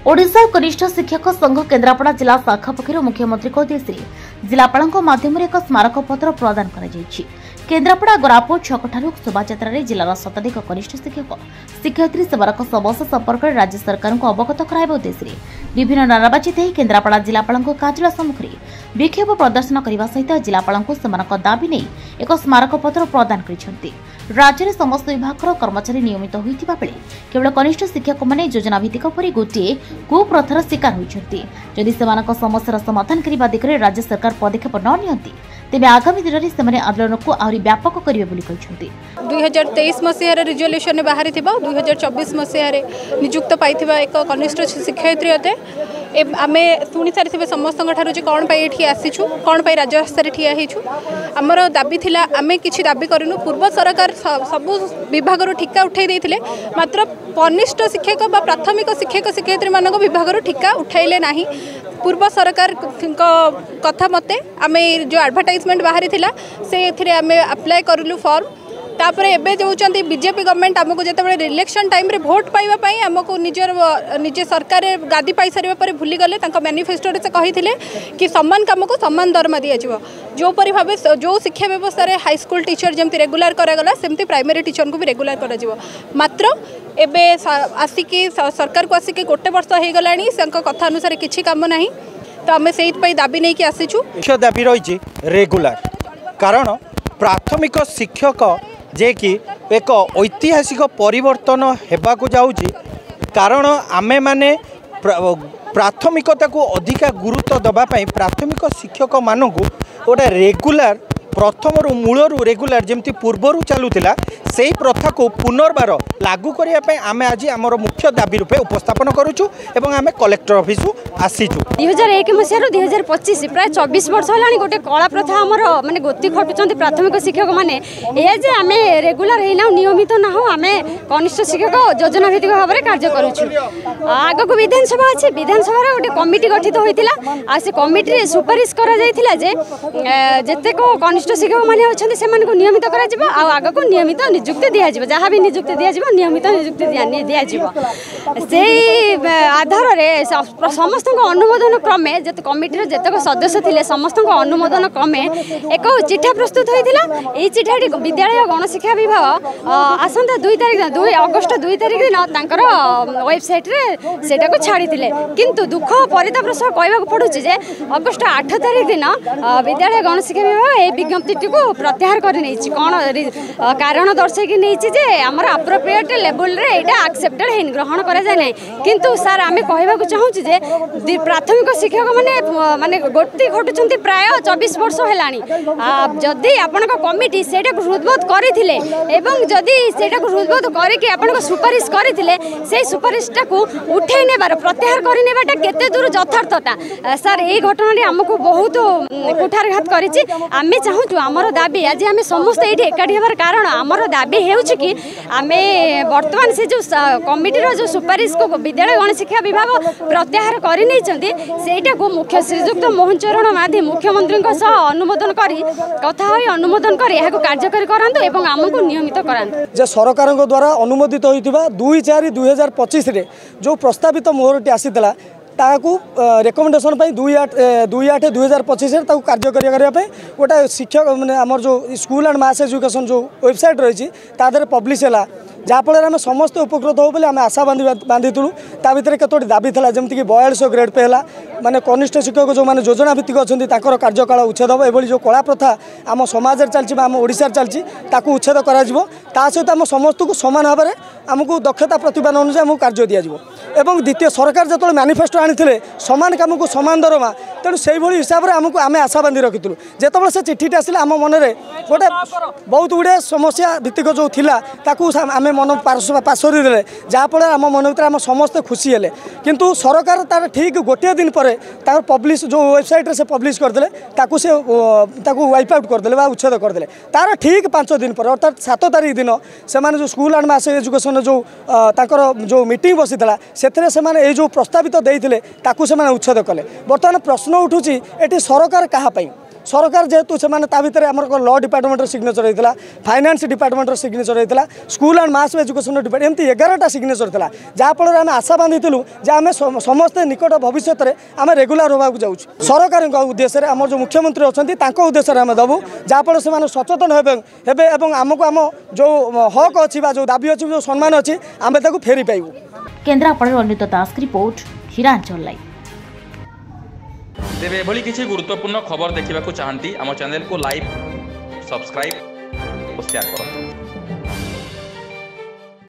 ओडिशा कनिष्ठ शिक्षक संघ केन्द्रापड़ा जिला शाखा पक्षर मुख्यमंत्री उद्देश्य जिलापाल माध्यम एक स्मारक पत्र प्रदान कर केन्द्रापड़ा गोरापुर छकठारू शोभायात्रा जिलार शताधिक कनिष्ठ शिक्षक शिक्षयित्री सेवारक समस्या संपर्क में राज्य सरकार को अवगत कराइबा उद्देश्य विभिन्न नाराबाजी दे केन्द्रापड़ा जिलापाल कार्यालय सम्मुखें विक्षोभ प्रदर्शन करने सहित जिलापाल दाबी नहीं एक स्मारक पत्र प्रदान कर राज्य में समस्त विभाग कर्मचारी नियमित होता बेले केवल कनिष्ठ शिक्षक मैंने योजना भित्तिक पर गोटे कुप्रथार शिकार होती जदि समस्या समाधान करने दिगरे राज्य सरकार पदक्षेप न नियंती तेज आगामी दिन में आंदोलन को आहरी व्यापक करेंगे 2023 मसीह रिजोल्यूशन बाहरी 2024 मसीह निजुक्त पाई एक कनिष्ठ शिक्षयित्री अते आम शुणी सारी समस्त कौन ये आसीचु कौन राज्य रास्तार ठिया आमर दाबी थिला आम कि दाबी करूँ पूर्व सरकार सबू विभाग ठिका उठाई देते मात्र कनिष्ठ शिक्षक व प्राथमिक शिक्षक शिक्षयित्री मान विभाग ठिका उठाइले ना पूर्व सरकार कथा मते आम जो एडवर्टाइजमेंट बाहरी थिला से आम अप्लाई करूँ फॉर्म तापर एबे जो बीजेपी गवर्नमेंट आमको जिते इलेक्शन टाइम रे भोट पाइबापी आमको निजे सरकार गादी पाई सारे पर भूली गले मैनिफेस्टो से कही कि सम्मान काम को सम्मान दरमा दिज्व जोपरी भाव जो शिक्षा व्यवस्था रे हाई स्कूल टीचर जमी रेगुलर करागला सेमती प्राइमरी टीचर को भी रेगुलर कर मात्र एबे आसिकी सरकार को आसिकी गोटे वर्ष हो गला कथा अनुसार किसी काम ना तो आम से दाबी नहीं कि आसीचु दाबी रही रेगुलर कारण प्राथमिक शिक्षक जे कि एक ऐतिहासिक परिवर्तन होगाकू जाऊँगी कारण आमे माने प्राथमिकता को अधिका गुरुत्व दबापाई प्राथमिक शिक्षक मानू गोटे रेगुलर प्रथम मूलरू रेगुलर जमती पूर्वर चलूला से प्रथा को पुनर्बार लागू करने आम आज आम मुख्य दाबी रूपे उपस्थापन करुचु एवं आम कलेक्टर ऑफिस आसीचु 2001 मसीह 2025 प्राय 24 वर्ष है गोटे कला प्रथा आमर माने गोती खटुंट प्राथमिक शिक्षक मैंने ये आम रेगुलर होना नियमित ना आम कनिष्ठ शिक्षक योजना भित्तिक भाव में कार्य करुचु आग को विधानसभा अच्छे विधानसभा गोटे कमिटी गठित होता से कमिटी सुपारिश करतेक कनिष्ठ शिक्षक मैंने अच्छा नियमित आग को नियमित निजुक्ति दिज्व जहाँ भी निजुक्ति दिज्व नियमित निजुक्ति दिज्व आधार में समस्त अनुमोदन क्रमे कमिटी जितक सदस्य थे समस्त अनुमोदन क्रमे एक चिठा प्रस्तुत होता ये चिठाटी विद्यालय गणशिक्षा विभाग आसंता 2 तारिख 2 अगस्ट 2 तारिख दिन वेबसाइट से छाड़ी किंतु दुख परितापर सह कहवाक पड़ू जे अगस्ट 8 तारिख दिन विद्यालय गणशिक्षा विभाग ये विज्ञप्ति को प्रत्याहार कर कौन कारण दर्शक नहीं आमर अप्रोप्रिएट लेवल रे एटा एक्सेप्टेड है ग्रहण करा जाय नै किंतु सर आमे कहबा को चाहू जे प्राथमिक शिक्षक माने गोटी घटुचंती प्राय 24 वर्ष हेलानी जदि आपन को कमिटी सेटा को हृदबोध करिथिले एवं जदि सेटा को हृदबोध करके आपन को सुपारिश करिथिले से सुपारिशटा को उठै नेबार प्रत्याहार करि नेबाटा केते दूर यथार्थता सर ए घटना रे हमको बहुत कुठारघात करिछि आमे चाहू आमर दाबी आज आम समस्त ये एकाठी हबार कारण आमर दाबी हो बर्तमान से जो कमिटीर जो सुपारिश को विद्यालय गणशिक्षा विभाग प्रत्याहार कर मुख्य श्रीजुक्त मोहन चरण माधी मुख्यमंत्री अनुमोदन कर कथा अनुमोदन कर कार्यकारी करांतु आमको नियमित करांतु सरकार द्वारा अनुमोदित होता 2/4/2025 जो प्रस्तावित मोहरटी आसीला ताकू रेकमेंडेशन 2/8/2025 कार्यकारी करने गोटे शिक्षक मैंने आमर जो स्कूल एंड मास एजुकेशन जो वेबसाइट रही तादर पब्लिश है जहाँफल आम समस्त उपकृत हो बोले आम आशा बांधिलु ता भर कतोटी दाबी था जमीक 4200 ग्रेड पे है माने कनिष्ठ शिक्षक जो मैंने योजना भित्तिक अच्छा कार्यकाल उच्छेद हम ये जो कला प्रथा आम समाज चलती आम ओडिशा चलती उच्छेद कर सहित आम समस्त को सामान भाव में आमको दक्षता प्रतिभा अनुसार आमको कार्य दिज्व एवं द्वितीय सरकार जो मैनिफेस्टो आनी सामान काम को सामान दरमा तेणु से हिसाब से आमको आम आशा बांधि रखी जिते से चिठीटी आसला आम मन में गोटे बहुत गुड़े समस्या भित्तिक जो थिला ताकू आम मन पार्श्वरी देले जहाँफल आम मन भर आम समस्ते खुशी हेले किंतु सरकार तार ठीक गोटे दिन पर पब्लिश जो वेबसाइट से पब्लिश करदे से वाइप आउट करदे उच्छेद करदे तार ठीक 5 दिन पर अर्थात 7 तारिख दिन से जो स्कूल एंड मास एजुकेशन जो जो मीटिंग बसीला से जो प्रस्तावित देते उच्छेद कले बर्तमान प्रश्न उठूँ ये सरकार क्या सरकार जेहेतु से भितर आम लॉ डिपार्टमेंटर सिग्नेचर होता फाइनेंस डिपार्टमेंटर सिग्नेचर होता school and mass education department एमती 11टा सिग्नेचर था जहाँफल आम आशा बांधीलु जे आम समस्ते निकट भविष्य में आम रेगुलर होगा जाऊँ सरकार उद्देश्य आम जो मुख्यमंत्री अच्छा उद्देश्य आम देवु जहाँफल से सचेतन हे आमको आम जो हक अच्छी जो दाबी अच्छी जो सम्मान अच्छी आम फेरी पाइबू। केन्द्रापड़ा अनित दास रिपोर्ट हिरांचल लाइव। तेरे एभली किसी गुरुत्वपूर्ण खबर देखा चाहती आम चैनल को लाइक सब्सक्राइब और शेयर करें।